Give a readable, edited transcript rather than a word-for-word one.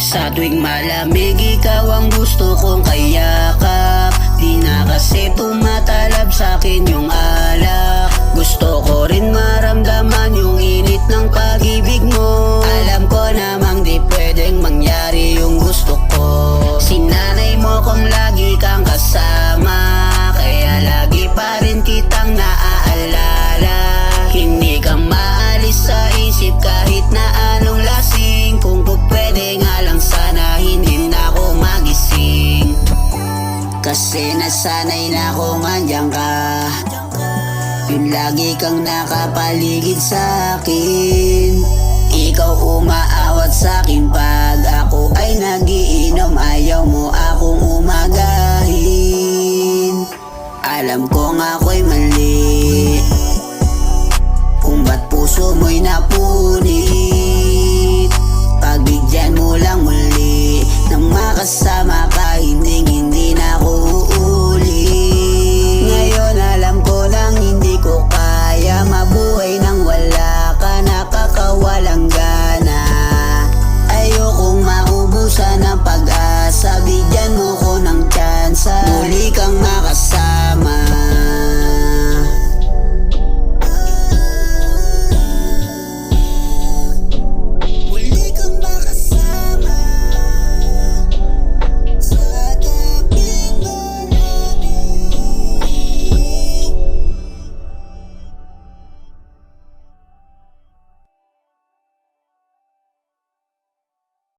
Sa tuwing malamig, ikaw ang gusto kong kayakap. Di na kasi tumatalab sa'kin yung alak. Gusto ko rin maramdaman yung init ng pag-ibig mo. Alam ko namang di pwedeng mangyari yung gusto ko. Sinanay mo kung lagi kang kasama, kaya lagi pa rin kitang naaalala. Hindi ka maalis sa isip kahit na anong lasing. Kung pwede nga lang sana hindi na ako magising. Kasi nasanay na kung andyan ka, yung lagi kang nakapaligid sa akin.